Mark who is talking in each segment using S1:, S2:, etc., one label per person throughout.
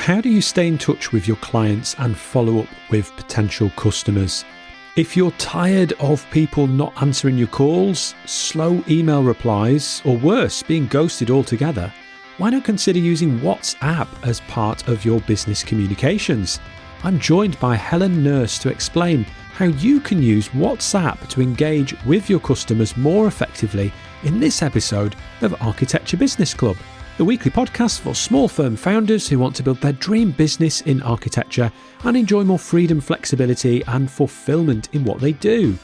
S1: How do you stay in touch with your clients and follow up with potential customers? If you're tired of people not answering your calls, slow email replies, or worse, being ghosted altogether, why not consider using WhatsApp as part of your business communications? I'm joined by Helen Nurse to explain how you can use WhatsApp to engage with your customers more effectively in this episode of Architecture Business Club, the weekly podcast for small firm founders who want to build their dream business in architecture and enjoy more freedom, flexibility and fulfillment in what they do.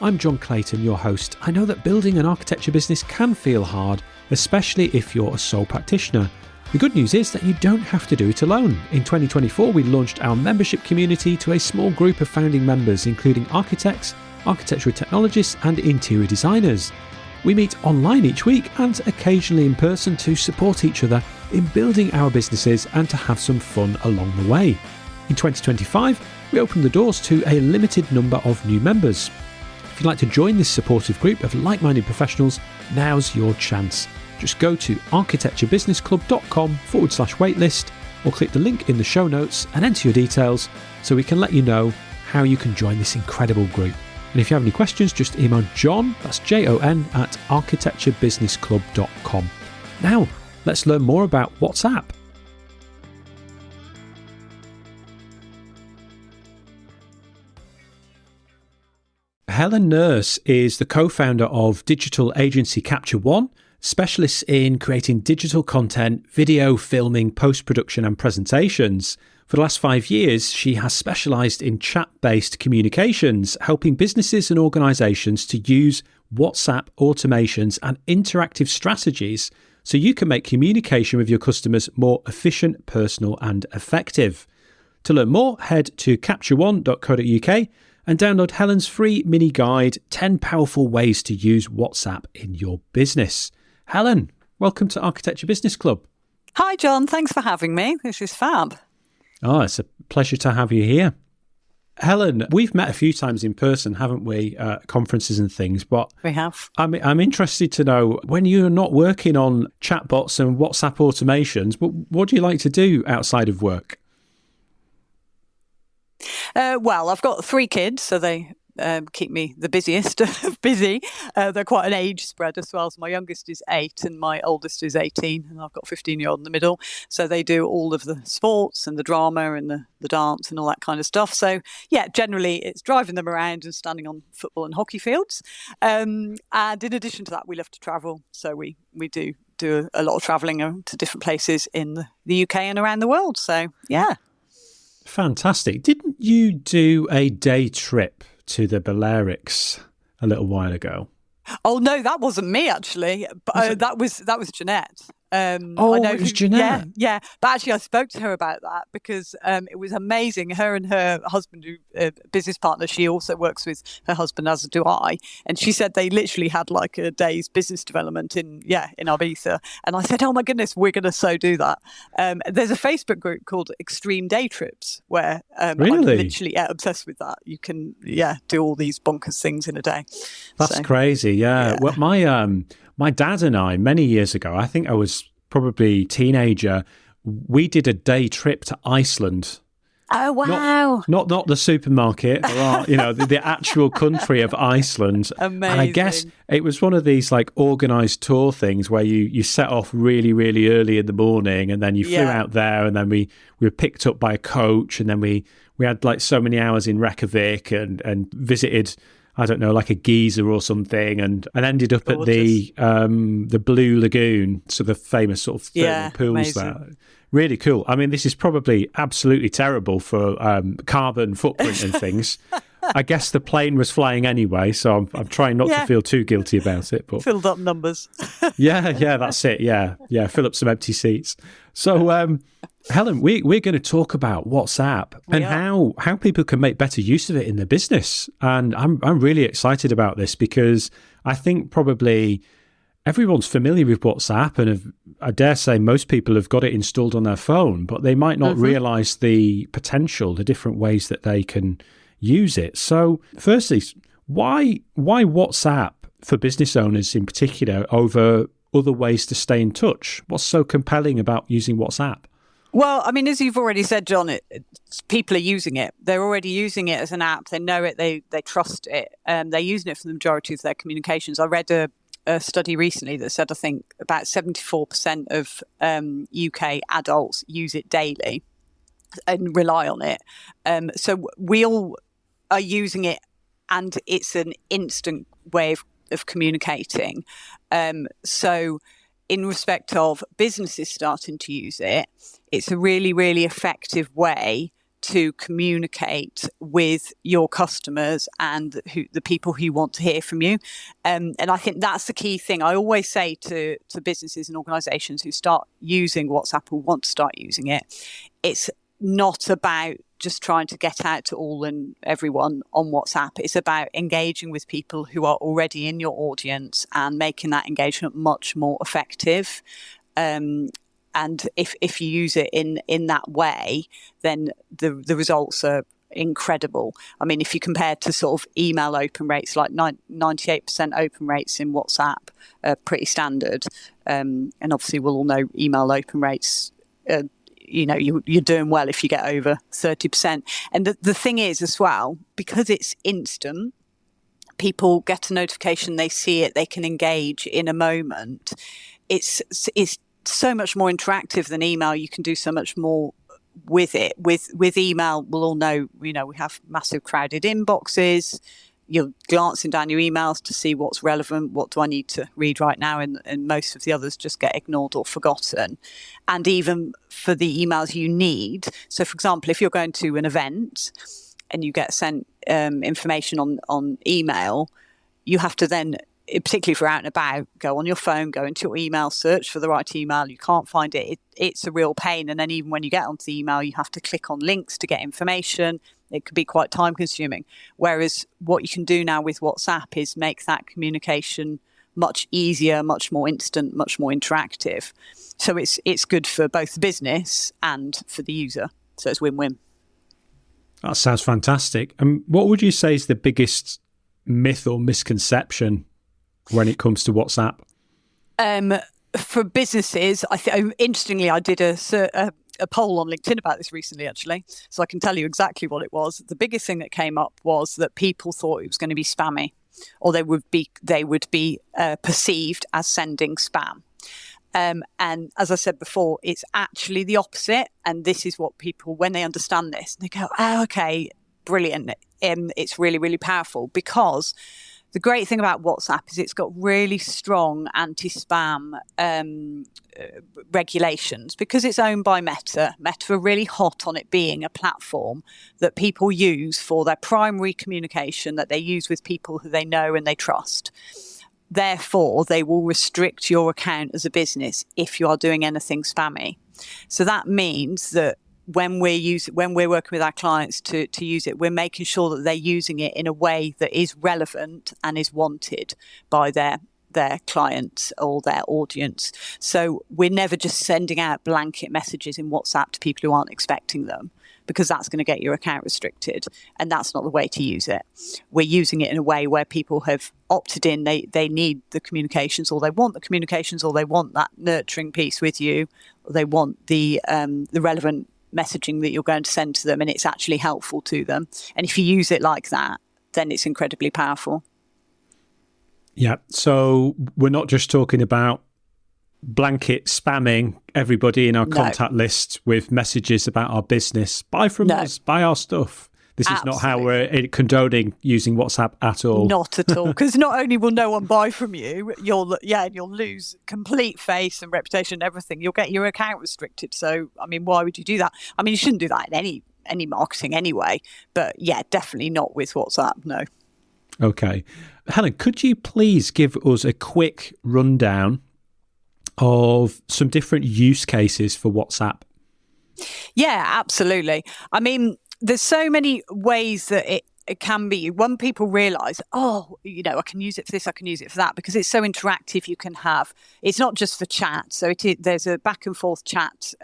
S1: I'm John Clayton, your host. I know that building an architecture business can feel hard, especially if you're a sole practitioner. The good news is that you don't have to do it alone. In 2024, we launched our membership community to a small group of founding members, including architects, architectural technologists and interior designers. We meet online each week and occasionally in person to support each other in building our businesses and to have some fun along the way. In 2025, we opened the doors to a limited number of new members. If you'd like to join this supportive group of like-minded professionals, now's your chance. Just go to architecturebusinessclub.com/waitlist or click the link in the show notes and enter your details so we can let you know how you can join this incredible group. And if you have any questions, just email John, that's Jon, at architecturebusinessclub.com. Now, let's learn more about WhatsApp. Helen Nurse is the co-founder of digital agency Capture One, specialists in creating digital content, video, filming, post-production and presentations. For the last 5 years, she has specialised in chat-based communications, helping businesses and organisations to use WhatsApp automations and interactive strategies so you can make communication with your customers more efficient, personal and effective. To learn more, head to captureone.co.uk and download Helen's free mini guide, 10 powerful ways to use WhatsApp in your business. Helen, welcome to Architecture Business Club.
S2: Hi, John. Thanks for having me. This is fab.
S1: Oh, it's a pleasure to have you here. Helen, we've met a few times in person, haven't we? Conferences and things, but
S2: we have.
S1: I'm interested to know, when you're not working on chatbots and WhatsApp automations, what do you like to do outside of work?
S2: Well, I've got 3 kids, so they keep me the busiest busy. They're quite an age spread as well. So my youngest is 8 and my oldest is 18, and I've got a 15-year-old in the middle. So they do all of the sports and the drama and the dance and all that kind of stuff. So yeah, generally it's driving them around and standing on football and hockey fields. And in addition to that, we love to travel. So we do a lot of traveling to different places in the UK and around the world. So yeah.
S1: Fantastic. Didn't you do a day trip to the Balearics a little while ago?
S2: Oh no, that wasn't me actually. But that was Jeanette.
S1: It was Jeanette.
S2: Yeah. But actually, I spoke to her about that because it was amazing. Her and her husband, business partner, she also works with her husband, as do I. And she said they literally had like a day's business development in Ibiza. And I said, oh my goodness, we're going to so do that. There's a Facebook group called Extreme Day Trips where
S1: really?
S2: I'm literally obsessed with that. You can do all these bonkers things in a day.
S1: That's crazy. Yeah. Well, my dad and I, many years ago, I think I was probably a teenager, we did a day trip to Iceland.
S2: Oh, wow.
S1: Not the supermarket, or, the actual country of Iceland.
S2: Amazing.
S1: And I guess it was one of these like organised tour things where you set off really, really early in the morning and then you flew out there and then we were picked up by a coach and then we had like so many hours in Reykjavik and visited, I don't know, like a geyser or something, and ended up
S2: Gorgeous.
S1: at the Blue Lagoon, so the famous sort of thermal pools
S2: amazing.
S1: there. Really cool. I mean, this is probably absolutely terrible for carbon footprint and things. I guess the plane was flying anyway, so I'm trying not to feel too guilty about it. But
S2: filled up numbers.
S1: yeah, that's it. Yeah, fill up some empty seats. So, Helen, we're going to talk about WhatsApp and how people can make better use of it in their business. And I'm really excited about this because I think probably everyone's familiar with WhatsApp, and I dare say most people have got it installed on their phone, but they might not realise the potential, the different ways that they can use it. So, firstly, why WhatsApp for business owners in particular over other ways to stay in touch? What's so compelling about using WhatsApp?
S2: Well, I mean, as you've already said, John, people are using it. They're already using it as an app. They know it. They trust it. They're using it for the majority of their communications. I read a study recently that said I think about 74% of UK adults use it daily and rely on it. So we all are using it, and it's an instant way of communicating. So in respect of businesses starting to use it, it's a really, really effective way to communicate with your customers and the people who want to hear from you. And I think that's the key thing. I always say to businesses and organisations who start using WhatsApp or want to start using it, it's not about just trying to get out to all and everyone on WhatsApp. It's about engaging with people who are already in your audience and making that engagement much more effective. And if you use it in that way, then the results are incredible. I mean, if you compare to sort of email open rates, like 98% open rates in WhatsApp are pretty standard. And obviously we'll all know email open rates, you're doing well if you get over 30%. And the thing is as well, because it's instant, people get a notification, they see it, they can engage in a moment. It's so much more interactive than email. You can do so much more with it. With email, we'll all know, we have massive crowded inboxes. You're glancing down your emails to see what's relevant. What do I need to read right now? And most of the others just get ignored or forgotten. And even for the emails you need. So, for example, if you're going to an event and you get sent information on email, you have to then, particularly if you're out and about, go on your phone, go into your email, search for the right email. You can't find it. It's a real pain. And then even when you get onto the email, you have to click on links to get information. It could be quite time consuming. Whereas what you can do now with WhatsApp is make that communication much easier, much more instant, much more interactive. So it's good for both the business and for the user. So it's win-win.
S1: That sounds fantastic. And what would you say is the biggest myth or misconception when it comes to WhatsApp?
S2: For businesses, interestingly, I did a poll on LinkedIn about this recently, actually, so I can tell you exactly what it was. The biggest thing that came up was that people thought it was going to be spammy, or they would be perceived as sending spam. And as I said before, it's actually the opposite. And this is what people, when they understand this, they go, "Oh, okay, brilliant." It's really, really powerful, because the great thing about WhatsApp is it's got really strong anti-spam regulations, because it's owned by Meta. Meta are really hot on it being a platform that people use for their primary communication, that they use with people who they know and they trust. Therefore, they will restrict your account as a business if you are doing anything spammy. So that means that when we're working with our clients to use it, we're making sure that they're using it in a way that is relevant and is wanted by their clients or their audience. So we're never just sending out blanket messages in WhatsApp to people who aren't expecting them, because that's going to get your account restricted, and that's not the way to use it. We're using it in a way where people have opted in, they need the communications, or they want the communications, or they want that nurturing piece with you, or they want the relevant messaging that you're going to send to them, and it's actually helpful to them. And if you use it like that, then it's incredibly powerful.
S1: Yeah. So we're not just talking about blanket spamming everybody in our contact list with messages about our business. Buy from us, buy our stuff. This is not how we're condoning using WhatsApp at all.
S2: Not at all. Because not only will no one buy from you, you'll lose complete face and reputation and everything. You'll get your account restricted. So, I mean, why would you do that? I mean, you shouldn't do that in any marketing anyway. But yeah, definitely not with WhatsApp, no.
S1: Okay. Helen, could you please give us a quick rundown of some different use cases for WhatsApp?
S2: Yeah, absolutely. I mean, there's so many ways that it can be. When people realise, I can use it for this, I can use it for that, because it's so interactive. You can have, it's not just for chat. So there's a back and forth chat.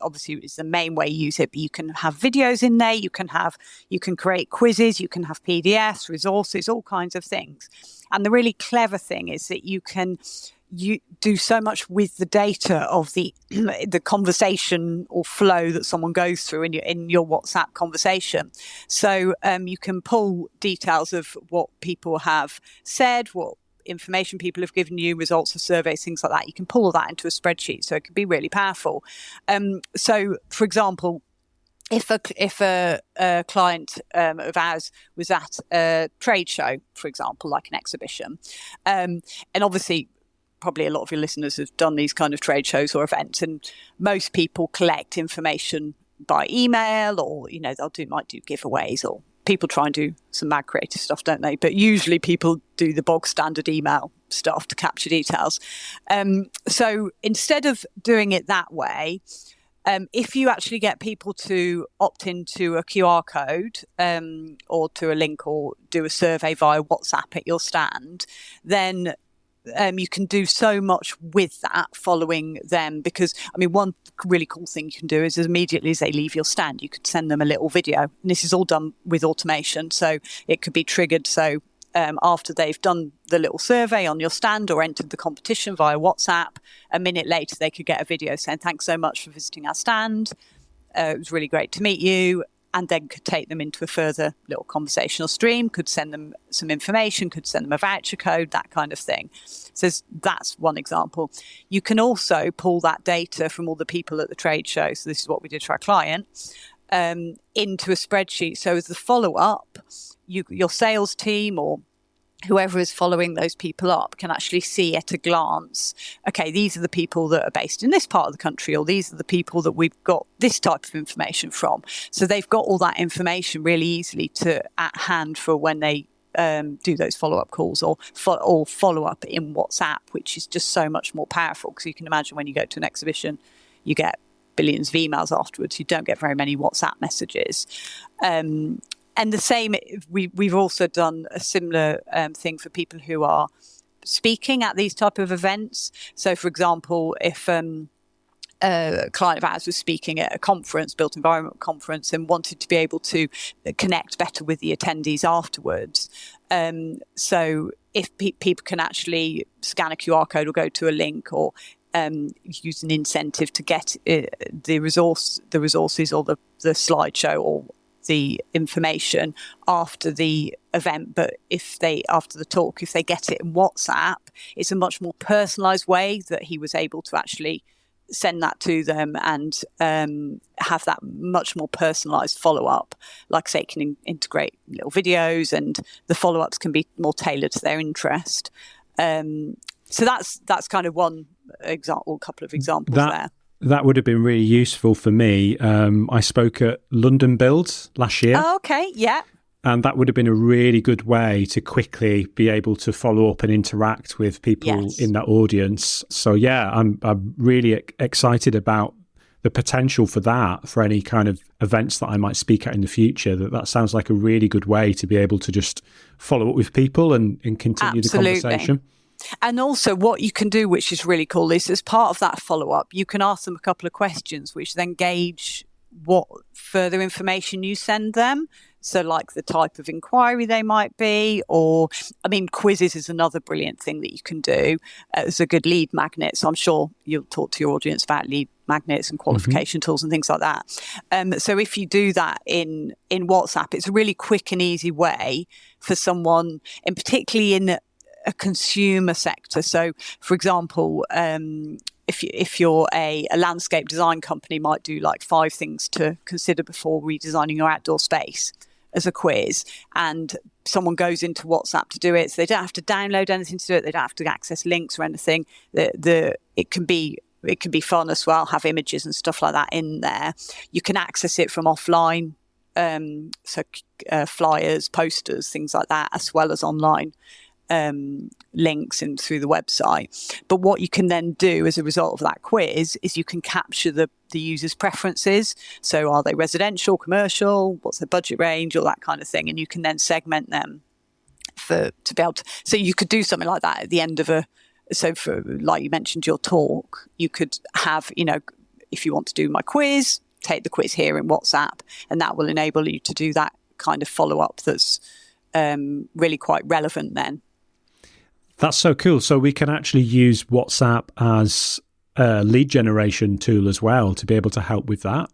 S2: Obviously, it's the main way you use it, but you can have videos in there. You can create quizzes. You can have PDFs, resources, all kinds of things. And the really clever thing is that you can you do so much with the data of the the conversation or flow that someone goes through in your WhatsApp conversation. So you can pull details of what people have said, what information people have given you, results of surveys, things like that. You can pull all that into a spreadsheet, so it can be really powerful. So, for example, if a client of ours was at a trade show, for example, like an exhibition, and obviously probably a lot of your listeners have done these kind of trade shows or events, and most people collect information by email, or might do giveaways, or people try and do some mad creative stuff, don't they? But usually people do the bog standard email stuff to capture details. So instead of doing it that way, if you actually get people to opt into a QR code or to a link, or do a survey via WhatsApp at your stand, then you can do so much with that following them. Because, one really cool thing you can do is, as immediately as they leave your stand, you could send them a little video. And this is all done with automation, so it could be triggered. So after they've done the little survey on your stand or entered the competition via WhatsApp, a minute later they could get a video saying, "Thanks so much for visiting our stand. It was really great to meet you." And then could take them into a further little conversational stream, could send them some information, could send them a voucher code, that kind of thing. So that's one example. You can also pull that data from all the people at the trade show. So this is what we did for our client, into a spreadsheet. So as the follow-up, your sales team or whoever is following those people up can actually see at a glance, okay, these are the people that are based in this part of the country, or these are the people that we've got this type of information from. So they've got all that information really easily at hand for when they do those follow-up calls or follow-up in WhatsApp, which is just so much more powerful. Because you can imagine when you go to an exhibition, you get billions of emails afterwards. You don't get very many WhatsApp messages. And the same, we've also done a similar thing for people who are speaking at these type of events. So, for example, if a client of ours was speaking at a conference, built environment conference, and wanted to be able to connect better with the attendees afterwards. So if people can actually scan a QR code or go to a link, or use an incentive to get the resources or the slideshow or the information after the event, but after the talk, if they get it in WhatsApp, it's a much more personalised way that he was able to actually send that to them and have that much more personalised follow-up. Like I say, it can integrate little videos, and the follow-ups can be more tailored to their interest. So that's kind of one example, a couple of examples there.
S1: That would have been really useful for me. I spoke at London Build last year.
S2: Oh, okay, yeah.
S1: And that would have been a really good way to quickly be able to follow up and interact with people in that audience. So, yeah, I'm really excited about the potential for that, for any kind of events that I might speak at in the future. That sounds like a really good way to be able to just follow up with people and continue the conversation.
S2: And also what you can do, which is really cool, is as part of that follow-up, you can ask them a couple of questions, which then gauge what further information you send them. So like the type of inquiry they might be, or, quizzes is another brilliant thing that you can do. It's a good lead magnet. So I'm sure you'll talk to your audience about lead magnets and qualification tools and things like that. So if you do that in WhatsApp, it's a really quick and easy way for someone, and particularly in a consumer sector. So, for example, if you're a landscape design company, might do like 5 things to consider before redesigning your outdoor space as a quiz, and someone goes into WhatsApp to do it, so they don't have to download anything to do it, they don't have to access links or anything. It can be fun as well, have images and stuff like that in there. You can access it from offline, so flyers, posters, things like that, as well as online links and through the website. But what you can then do as a result of that quiz is you can capture the user's preferences. So are they residential, commercial, what's their budget range, all that kind of thing. And you can then segment them to be able to, so you could do something like that at the end of so for, like you mentioned, your talk, you could have, if you want to do my quiz, take the quiz here in WhatsApp, and that will enable you to do that kind of follow-up that's really quite relevant then.
S1: That's so cool. So we can actually use WhatsApp as a lead generation tool as well to be able to help with that.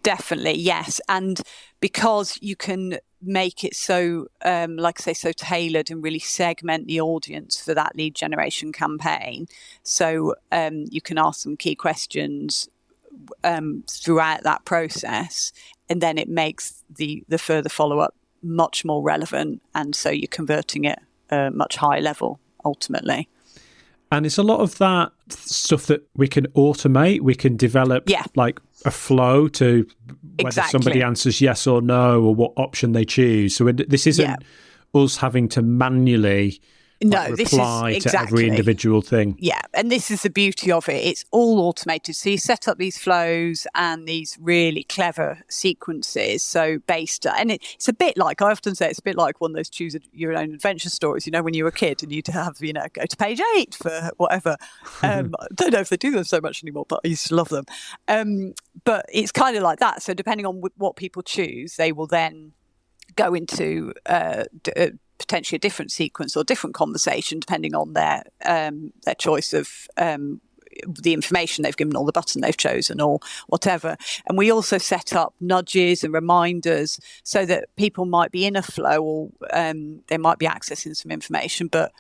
S2: Definitely, yes. And because you can make it so, like I say, so tailored and really segment the audience for that lead generation campaign. So you can ask them key questions throughout that process, and then it makes the further follow-up much more relevant. And so you're converting it much higher level ultimately.
S1: And it's a lot of that stuff that we can automate. We can develop like a flow to whether somebody answers yes or no, or what option they choose. So this isn't us having to manually reply to every individual thing.
S2: Yeah, and this is the beauty of it. It's all automated. So you set up these flows and these really clever sequences. So and it's a bit like, I often say, it's a bit like one of those choose your own adventure stories, when you were a kid and you'd have, go to page 8 for whatever. I don't know if they do them so much anymore, but I used to love them. But it's kind of like that. So depending on what people choose, they will then go into potentially a different sequence or different conversation depending on their choice of the information they've given or the button they've chosen or whatever. And we also set up nudges and reminders so that people might be in a flow or they might be accessing some information, but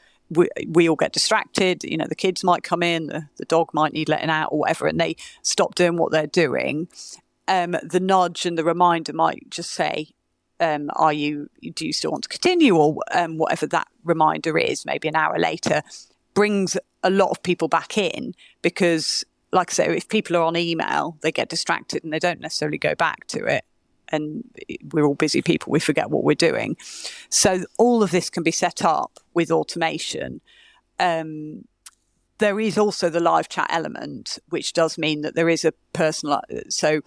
S2: we all get distracted. The kids might come in, the dog might need letting out or whatever, and they stop doing what they're doing. The nudge and the reminder might just say, do you still want to continue, or whatever that reminder is, maybe an hour later, brings a lot of people back in, because like I say, if people are on email, they get distracted and they don't necessarily go back to it. And we're all busy people, we forget what we're doing. So all of this can be set up with automation. There is also the live chat element, which does mean that there is a personal. So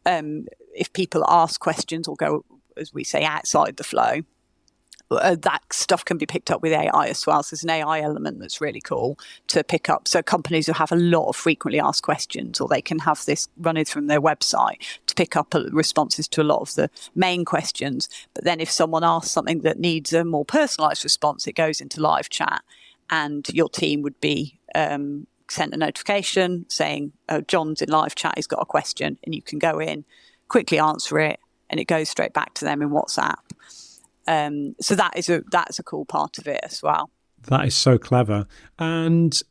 S2: if people ask questions or go, as we say, outside the flow, that stuff can be picked up with AI as well. So there's an AI element that's really cool to pick up. So companies who have a lot of frequently asked questions, or they can have this running from their website to pick up responses to a lot of the main questions. But then if someone asks something that needs a more personalised response, it goes into live chat, and your team would be sent a notification saying, oh, John's in live chat, he's got a question, and you can go in, quickly answer it, and it goes straight back to them in WhatsApp. So that's a cool part of it as well.
S1: That is so clever. And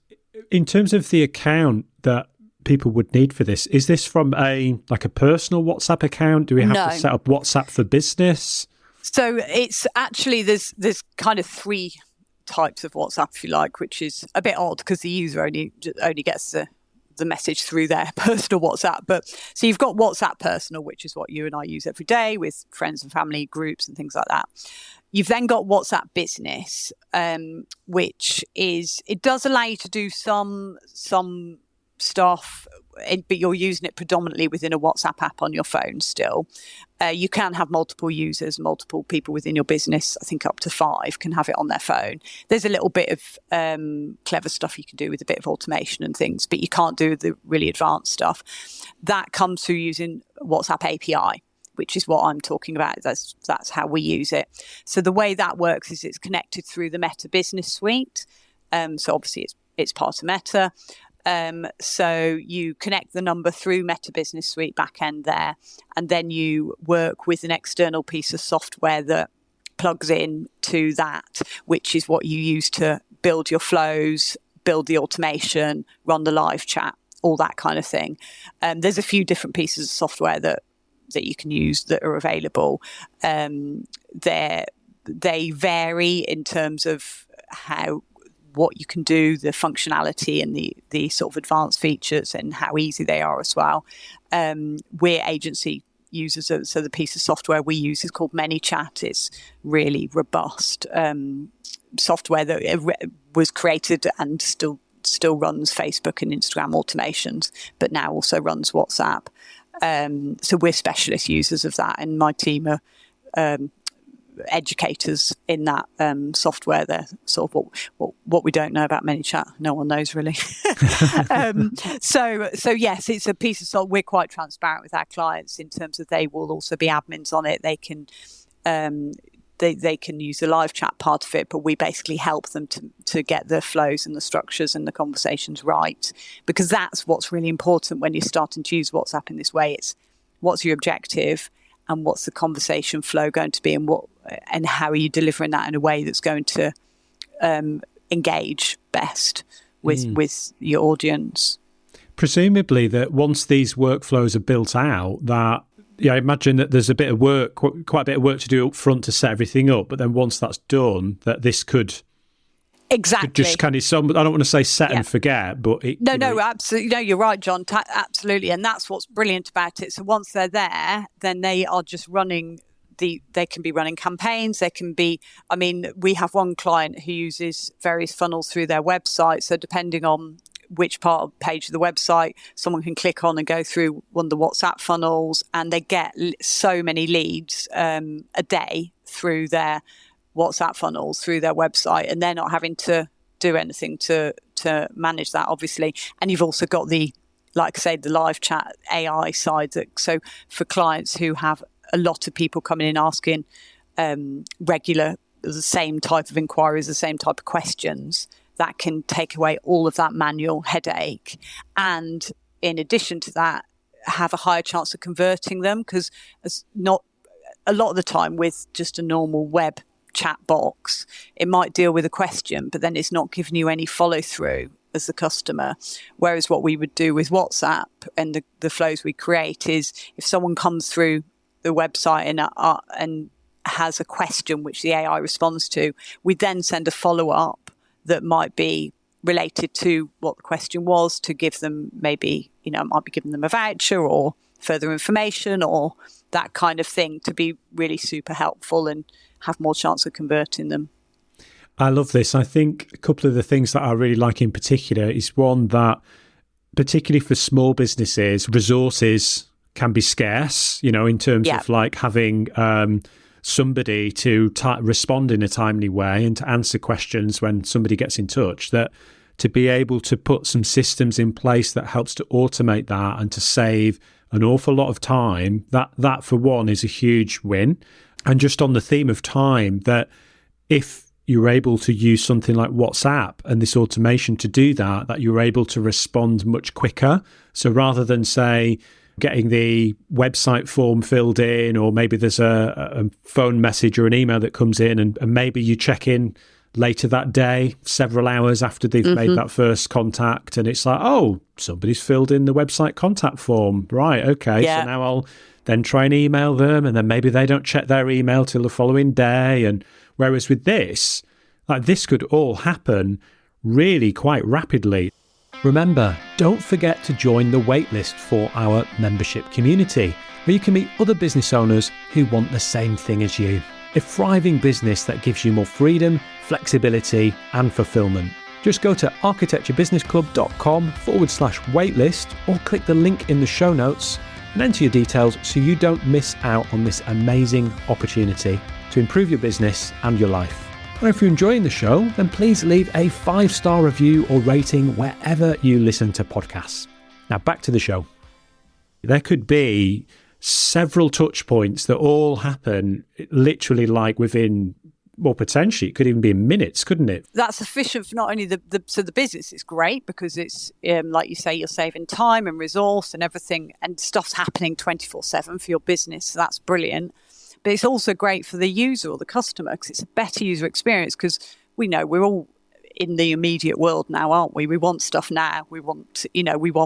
S1: in terms of the account that people would need for this, is this from a personal WhatsApp account? Do we have to set up WhatsApp for business?
S2: So it's actually, there's kind of 3 types of WhatsApp, if you like, which is a bit odd because the user only gets the message through their personal WhatsApp. But so you've got WhatsApp personal, which is what you and I use every day with friends and family groups and things like that. You've then got WhatsApp business, which it does allow you to do some stuff, but you're using it predominantly within a WhatsApp app on your phone still. You can have multiple users, multiple people within your business. I think up to 5 can have it on their phone. There's a little bit of clever stuff you can do with a bit of automation and things, but you can't do the really advanced stuff. That comes through using WhatsApp API, which is what I'm talking about. That's how we use it. So the way that works is it's connected through the Meta Business Suite. So obviously it's part of Meta. So you connect the number through Meta Business Suite backend there, and then you work with an external piece of software that plugs in to that, which is what you use to build your flows, build the automation, run the live chat, all that kind of thing. There's a few different pieces of software that you can use that are available. They vary in terms of what you can do, the functionality and the sort of advanced features and how easy they are as well. We're agency users, so the piece of software we use is called ManyChat. It's really robust software that was created and still runs Facebook and Instagram automations, but now also runs WhatsApp. So we're specialist users of that, and my team are educators in that software. They're sort of what we don't know about ManyChat. No one knows really. So yes, it's a piece of software. We're quite transparent with our clients in terms of they will also be admins on it. They can they can use the live chat part of it, but we basically help them to get the flows and the structures and the conversations right, because that's what's really important when you're starting to use WhatsApp in this way. It's what's your objective and what's the conversation flow going to be, and how are you delivering that in a way that's going to engage best with your audience.
S1: Presumably that once these workflows are built out, that I imagine that there's a bit of work, quite a bit of work to do up front to set everything up. But then once that's done, that this could just kind of, I don't want to say set and forget, but
S2: absolutely. No, you're right, John. Absolutely. And that's what's brilliant about it. So once they're there, then they are just running they can be running campaigns. They can be, we have one client who uses various funnels through their website. So depending on which part of page of the website, someone can click on and go through one of the WhatsApp funnels, and they get so many leads a day through their WhatsApp funnels, through their website, and they're not having to do anything to manage that, obviously. And you've also got the live chat AI side. So for clients who have a lot of people coming in asking the same type of inquiries, the same type of questions, that can take away all of that manual headache. And in addition to that, have a higher chance of converting them, because not a lot of the time with just a normal web chat box, it might deal with a question, but then it's not giving you any follow through as the customer. Whereas what we would do with WhatsApp and the flows we create is, if someone comes through the website and has a question which the AI responds to, we then send a follow-up that might be related to what the question was, to give them maybe, might be giving them a voucher or further information or that kind of thing, to be really super helpful and have more chance of converting them.
S1: I love this. I think a couple of the things that I really like in particular is one that, particularly for small businesses, resources can be scarce, in terms of having somebody to respond in a timely way and to answer questions when somebody gets in touch, that to be able to put some systems in place that helps to automate that and to save an awful lot of time, that for one is a huge win. And just on the theme of time, that if you're able to use something like WhatsApp and this automation to do that you're able to respond much quicker. So rather than, say, getting the website form filled in, or maybe there's a phone message or an email that comes in, and maybe you check in later that day, several hours after they've made that first contact, and it's like, oh, somebody's filled in the website contact form. Right, okay, so now I'll then try and email them, and then maybe they don't check their email till the following day. And whereas with this, this could all happen really quite rapidly. Remember, don't forget to join the waitlist for our membership community, where you can meet other business owners who want the same thing as you. A thriving business that gives you more freedom, flexibility, and fulfillment. Just go to architecturebusinessclub.com/waitlist or click the link in the show notes and enter your details so you don't miss out on this amazing opportunity to improve your business and your life. And if you're enjoying the show, then please leave a 5-star review or rating wherever you listen to podcasts. Now back to the show. There could be several touch points that all happen literally within, well, potentially it could even be in minutes, couldn't it?
S2: That's efficient for not only the business. It's great because it's like you say, you're saving time and resource and everything, and stuff's happening 24/7 for your business. So that's brilliant. But it's also great for the user or the customer, because it's a better user experience, because we know we're all in the immediate world now, aren't we? We want stuff now. We want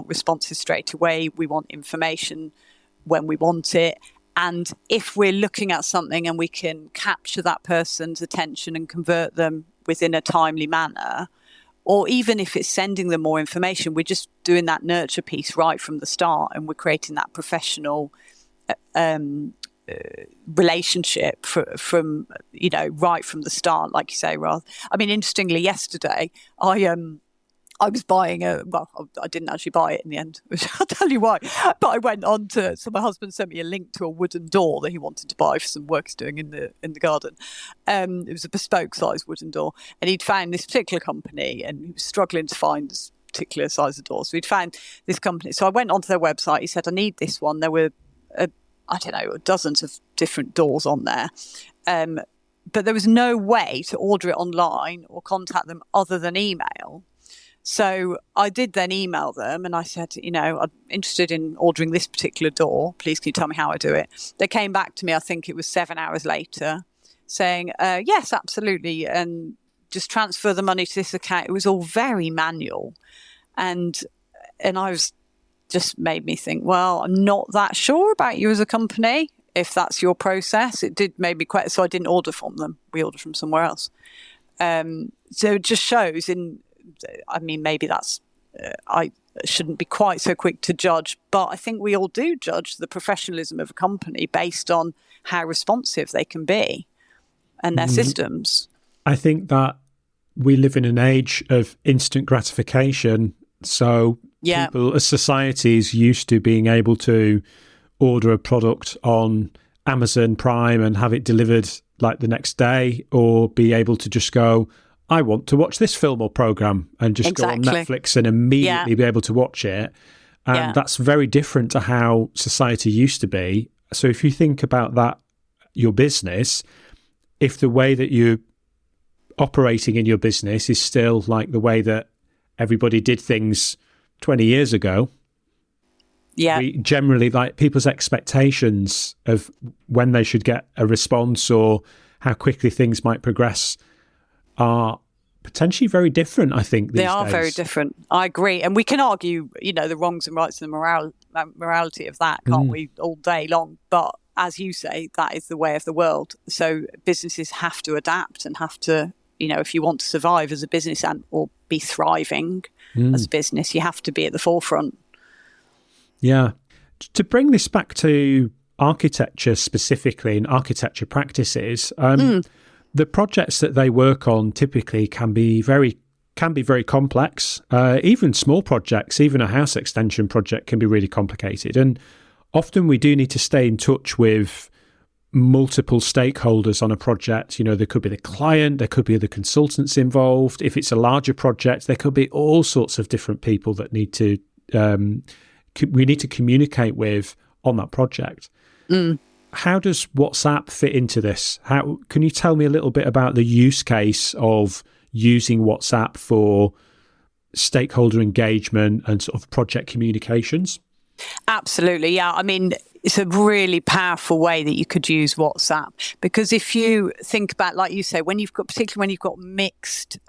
S2: responses straight away. We want information when we want it. And if we're looking at something and we can capture that person's attention and convert them within a timely manner, or even if it's sending them more information, we're just doing that nurture piece right from the start, and we're creating that professional relationship from right from the start, like you say, Roth. Interestingly, yesterday I was buying I didn't actually buy it in the end, which I'll tell you why. But I went on so my husband sent me a link to a wooden door that he wanted to buy for some work he's doing in the garden. It was a bespoke size wooden door, and he'd found this particular company, and he was struggling to find this particular size of door. So he'd found this company. So I went onto their website. He said, I need this one. There were dozens of different doors on there. but there was no way to order it online or contact them other than email. So I did then email them and I said, I'm interested in ordering this particular door. Please, can you tell me how I do it? They came back to me, I think it was 7 hours later, saying, yes, absolutely. And just transfer the money to this account. It was all very manual. And I was just made me think, well, I'm not that sure about you as a company. If that's your process, it did maybe quite, so I didn't order from them. We ordered from somewhere else. So it just shows maybe that's, I shouldn't be quite so quick to judge, but I think we all do judge the professionalism of a company based on how responsive they can be and their systems.
S1: I think that we live in an age of instant gratification. So people as societies used to being able to order a product on Amazon Prime and have it delivered like the next day, or be able to just go, I want to watch this film or program, and just go on Netflix and immediately be able to watch it. And that's very different to how society used to be. So if you think about that, your business, if the way that you're operating in your business is still like the way that everybody did things 20 years ago, we generally, like, people's expectations of when they should get a response or how quickly things might progress are potentially very different, I think, these
S2: They are
S1: days.
S2: very different. I agree. And we can argue, the wrongs and rights and the morality of that, can't we, all day long. But as you say, that is the way of the world. So businesses have to adapt and have to, if you want to survive as a business or be thriving as a business, you have to be at the forefront.
S1: Yeah. To bring this back to architecture specifically and architecture practices, the projects that they work on typically can be very complex. Even small projects, even a house extension project, can be really complicated. And often we do need to stay in touch with multiple stakeholders on a project. There could be the client, there could be the consultants involved. If it's a larger project, there could be all sorts of different people that we need to communicate with on that project. How does WhatsApp fit into this? How can you tell me a little bit about the use case of using WhatsApp for stakeholder engagement and sort of project communications?
S2: Absolutely, yeah. I mean, it's a really powerful way that you could use WhatsApp, because if you think about, like you say, particularly when you've got mixed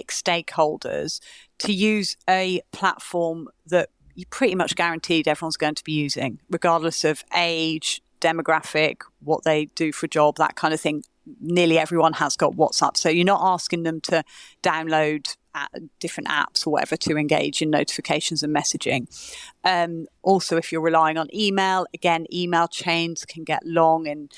S2: stakeholders, to use a platform that you pretty much guaranteed everyone's going to be using, regardless of age, demographic, what they do for a job, that kind of thing. Nearly everyone has got WhatsApp. So you're not asking them to download different apps or whatever to engage in notifications and messaging. Also, if you're relying on email, again, email chains can get long, and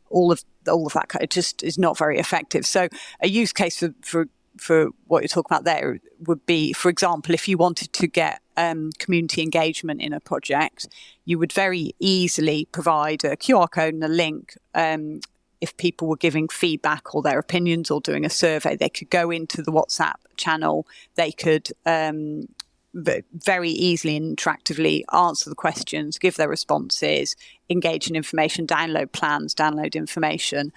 S2: all of that kind of just is not very effective. So a use case for what you're talking about there would be, for example, if you wanted to get community engagement in a project, you would very easily provide a QR code and a link. If people were giving feedback or their opinions or doing a survey, they could go into the WhatsApp channel. They could very easily and interactively answer the questions, give their responses, engage in information, download plans, download information.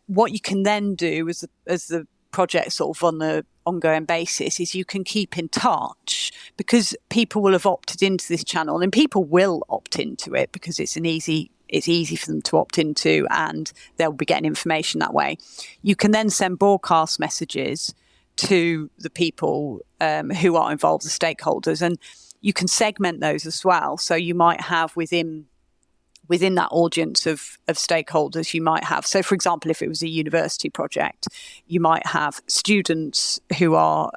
S2: What you can then do as the project sort of on the ongoing basis is you can keep in touch, because people will have opted into this channel, and people will opt into it because it's easy for them to opt into, and they'll be getting information that way. You can then send broadcast messages to the people who are involved, the stakeholders, and you can segment those as well. So you might have within that audience of stakeholders, you might have, so for example, if it was a university project, you might have students who are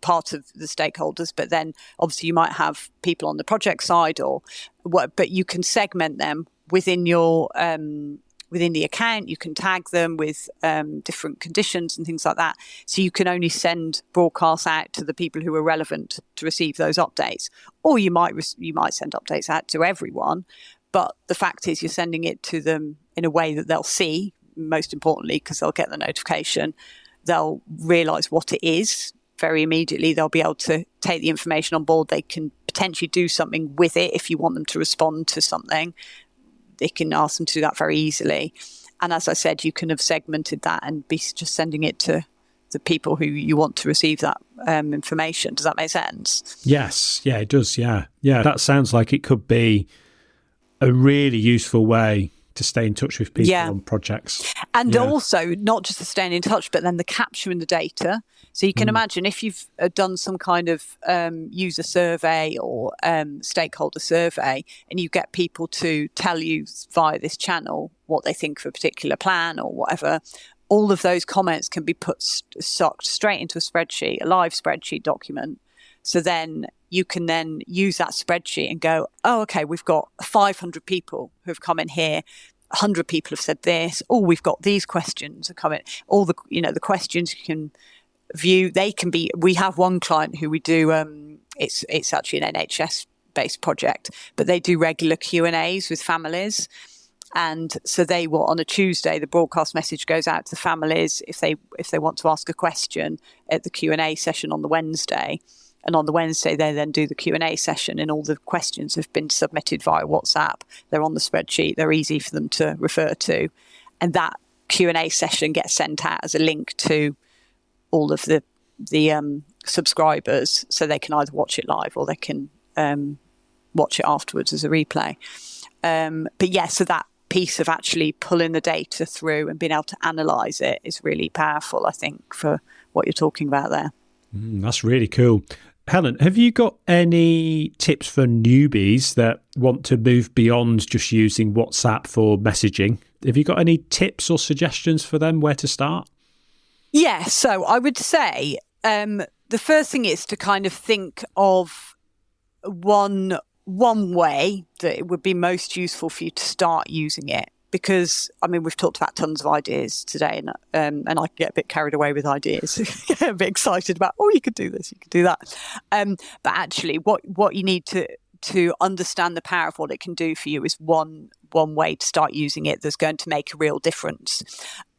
S2: part of the stakeholders, but then obviously you might have people on the project side but you can segment them within your within the account. You can tag them with different conditions and things like that. So you can only send broadcasts out to the people who are relevant to receive those updates, or you might send updates out to everyone. But the fact is, you're sending it to them in a way that they'll see. Most importantly, because they'll get the notification, they'll realise what it is very immediately. They'll be able to take the information on board. They can potentially do something with it if you want them to respond to something. they can ask them to do that very easily. And as I said, you can have segmented that and be just sending it to the people who you want to receive that information. Does that make sense?
S1: Yes. Yeah, it does. Yeah. Yeah. That sounds like it could be a really useful way to stay in touch with people on projects.
S2: And also not just the staying in touch, but then the capturing the data. So you can imagine if you've done some kind of user survey or stakeholder survey, and you get people to tell you via this channel what they think of a particular plan or whatever, all of those comments can be sucked straight into a spreadsheet, a live spreadsheet document. So then you can then use that spreadsheet and go, oh, okay, we've got 500 people who have come in here. 100 people have said this. Oh, we've got these questions are coming. All the, the questions you can view, they can be, we have one client who we do, it's actually an NHS based project, but they do regular Q&As with families. And so they will, on a Tuesday, the broadcast message goes out to families if they want to ask a question at the Q&A session on the Wednesday. And on the Wednesday, they then do the Q&A session, and all the questions have been submitted via WhatsApp. They're on the spreadsheet. They're easy for them to refer to. And that Q&A session gets sent out as a link to all of the subscribers, so they can either watch it live or they can watch it afterwards as a replay. But yeah, so that piece of actually pulling the data through and being able to analyse it is really powerful, I think, for what you're talking about there.
S1: That's really cool. Helen, have you got any tips for newbies that want to move beyond just using WhatsApp for messaging? Have you got any tips or suggestions for them where to start?
S2: Yeah, so I would say the first thing is to kind of think of one way that it would be most useful for you to start using it. Because, I mean, we've talked about tons of ideas today, and I get a bit carried away with ideas, get a bit excited about, oh, you could do this, you could do that. But actually, what you need to understand the power of what it can do for you is one way to start using it that's going to make a real difference.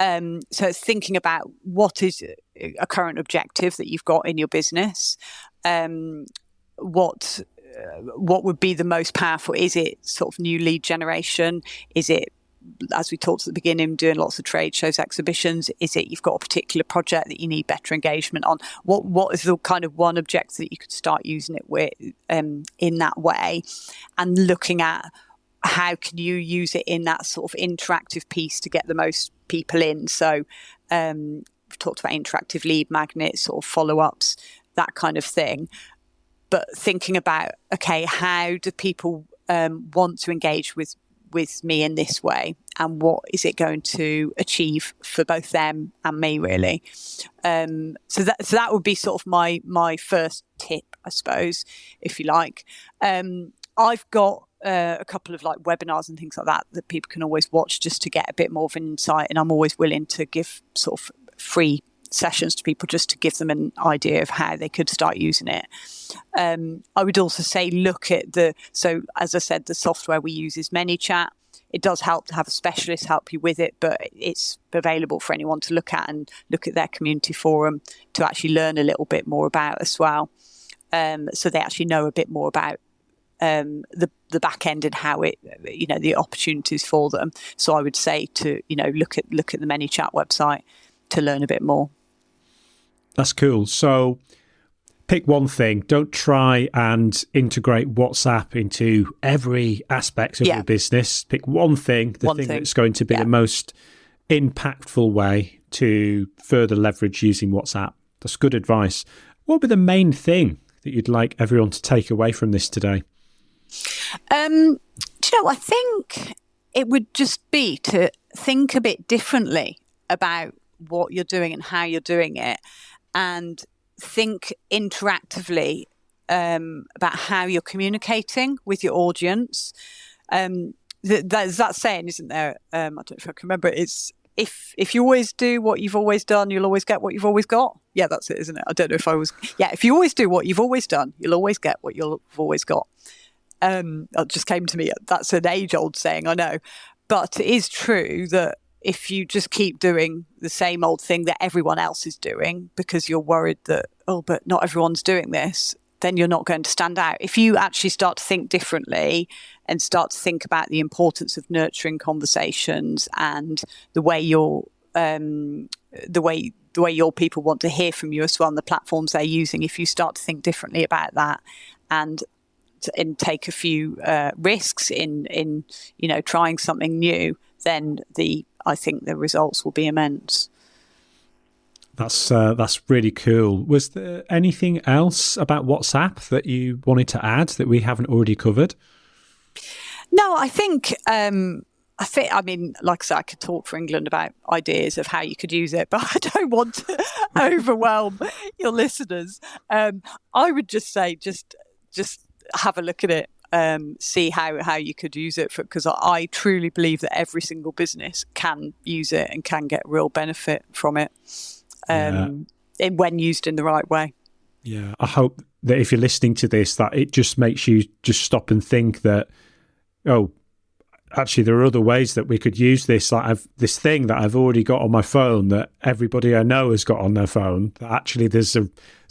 S2: So it's thinking about what is a current objective that you've got in your business. What would be the most powerful? Is it sort of new lead generation? Is it, as we talked at the beginning, doing lots of trade shows, exhibitions? Is it you've got a particular project that you need better engagement on? What is the kind of one objective that you could start using it with in that way, and looking at how can you use it in that sort of interactive piece to get the most people in? So we've talked about interactive lead magnets, sort of follow-ups, that kind of thing. But thinking about, okay, how do people want to engage with me in this way, and what is it going to achieve for both them and me, really? So that would be sort of my first tip, I suppose, if you like. I've got a couple of like webinars and things like that people can always watch just to get a bit more of an insight, and I'm always willing to give sort of free sessions to people just to give them an idea of how they could start using it. I would also say so as I said, the software we use is ManyChat. It does help to have a specialist help you with it, but it's available for anyone to look at and look at their community forum to actually learn a little bit more about as well. So they actually know a bit more about the back end and how it, the opportunities for them. So I would say to, look at the ManyChat website to learn a bit more.
S1: That's cool. So pick one thing. Don't try and integrate WhatsApp into every aspect of your business. Pick one thing, the thing that's going to be the most impactful way to further leverage using WhatsApp. That's good advice. What would be the main thing that you'd like everyone to take away from this today?
S2: I think it would just be to think a bit differently about what you're doing and how you're doing it, and think interactively about how you're communicating with your audience. There's that saying, isn't there? I don't know if I can remember it. It's if you always do what you've always done, you'll always get what you've always got. Yeah, that's it, isn't it? I don't know if I was. Yeah, if you always do what you've always done, you'll always get what you've always got. That just came to me. That's an age-old saying, I know, but it is true that if you just keep doing the same old thing that everyone else is doing because you're worried that, but not everyone's doing this, then you're not going to stand out. If you actually start to think differently and start to think about the importance of nurturing conversations and the way your people want to hear from you as well, and the platforms they're using, if you start to think differently about that and take a few risks in trying something new, then I think the results will be immense.
S1: That's really cool. Was there anything else about WhatsApp that you wanted to add that we haven't already covered?
S2: No, I think, I mean, like I said, I could talk for England about ideas of how you could use it, but I don't want to overwhelm your listeners. I would just say, just have a look at it, see how you could use it, because I truly believe that every single business can use it and can get real benefit from it. When used in the right way.
S1: Yeah, I hope that if you're listening to this, that it just makes you just stop and think that, oh, actually there are other ways that we could use this. Like this thing that I've already got on my phone that everybody I know has got on their phone, that actually there's some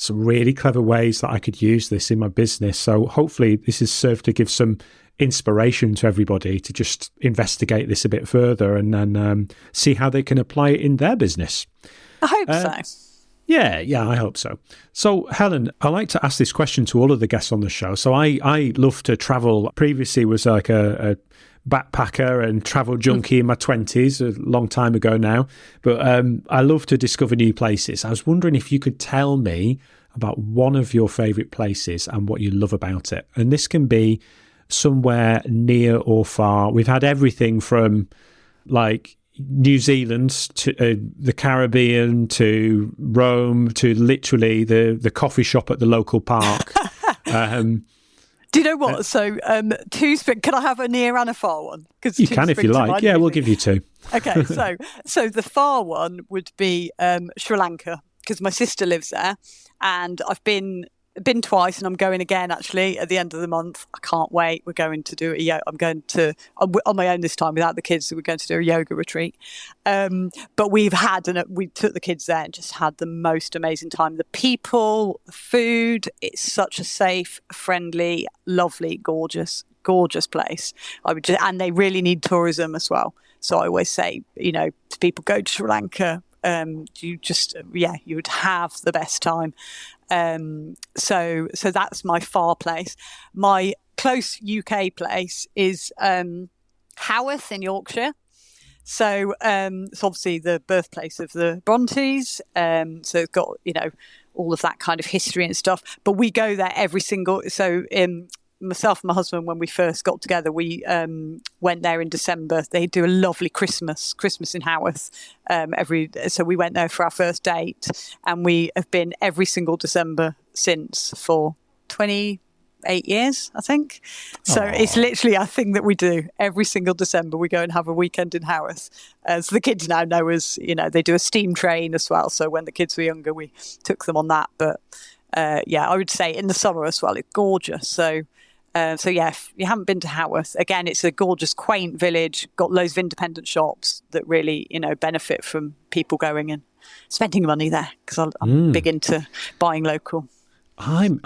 S1: really clever ways that I could use this in my business. So hopefully this has served to give some inspiration to everybody to just investigate this a bit further and then see how they can apply it in their business.
S2: I hope so.
S1: Yeah, I hope so. So, Helen, I like to ask this question to all of the guests on the show. So I love to travel. Previously was like a backpacker and travel junkie in my 20s, a long time ago now. But I love to discover new places. I was wondering if you could tell me about one of your favourite places and what you love about it. And this can be somewhere near or far. We've had everything from like New Zealand to the Caribbean to Rome to literally the coffee shop at the local park.
S2: Do you know what? So, can I have a near and a far one?
S1: You can if you like. Yeah, we'll give you two.
S2: Okay, so the far one would be Sri Lanka, because my sister lives there, and I've been twice, and I'm going again actually at the end of the month. I can't wait. We're going to do I'm on my own this time without the kids. So we're going to do a yoga retreat. But we took the kids there and just had the most amazing time. The people, the food, it's such a safe, friendly, lovely, gorgeous place. And they really need tourism as well. So I always say, to people, go to Sri Lanka. You would have the best time. So that's my far place. My close UK place is Haworth in Yorkshire. So it's obviously the birthplace of the Brontes. So it's got all of that kind of history and stuff. But we go there myself and my husband, when we first got together, we went there in December. They do a lovely Christmas in Haworth. So we went there for our first date, and we have been every single December since for 28 years, I think. So It's literally a thing that we do every single December. We go and have a weekend in Haworth. So the kids now know us. They do a steam train as well. So when the kids were younger, we took them on that. But I would say in the summer as well, it's gorgeous. So if you haven't been to Haworth, again, it's a gorgeous, quaint village, got loads of independent shops that really, benefit from people going and spending money there, because I'm big into buying local.
S1: I'm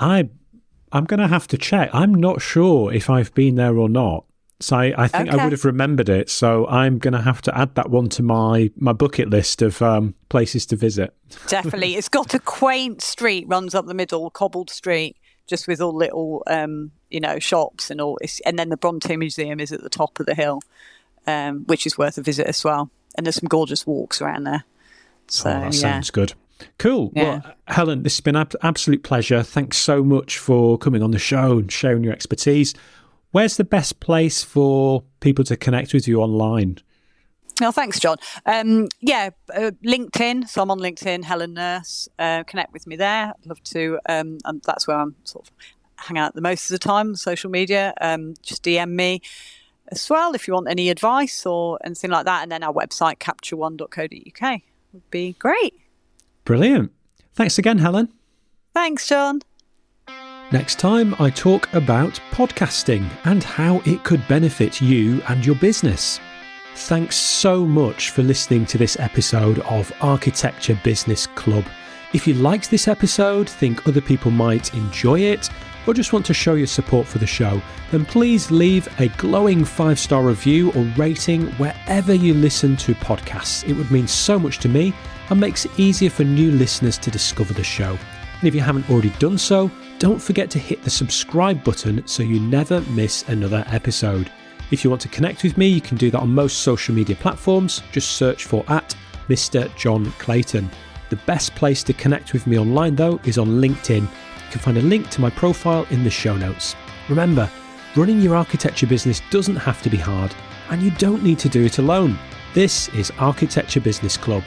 S1: going to have to check. I'm not sure if I've been there or not. So I think I would have remembered it. So I'm going to have to add that one to my bucket list of places to visit.
S2: Definitely. It's got a quaint street, runs up the middle, cobbled street, just with all little, shops and all. And then the Bronte Museum is at the top of the hill, which is worth a visit as well. And there's some gorgeous walks around there. So,
S1: that sounds good. Cool. Yeah. Well, Helen, this has been an absolute pleasure. Thanks so much for coming on the show and sharing your expertise. Where's the best place for people to connect with you online?
S2: Oh, thanks, John. LinkedIn. So I'm on LinkedIn, Helen Nurse. Connect with me there. I'd love to. And that's where I'm sort of hang out the most of the time, social media. Just DM me as well if you want any advice or anything like that. And then our website, capture1.co.uk, would be great.
S1: Brilliant. Thanks again, Helen.
S2: Thanks, John.
S1: Next time, I talk about podcasting and how it could benefit you and your business. Thanks so much for listening to this episode of Architecture Business Club. If you liked this episode, think other people might enjoy it, or just want to show your support for the show, then please leave a glowing 5-star review or rating wherever you listen to podcasts. It would mean so much to me and makes it easier for new listeners to discover the show. And if you haven't already done so, don't forget to hit the subscribe button so you never miss another episode. If you want to connect with me, you can do that on most social media platforms. Just search for @Mr. John Clayton. The best place to connect with me online, though, is on LinkedIn. You can find a link to my profile in the show notes. Remember, running your architecture business doesn't have to be hard, and you don't need to do it alone. This is Architecture Business Club.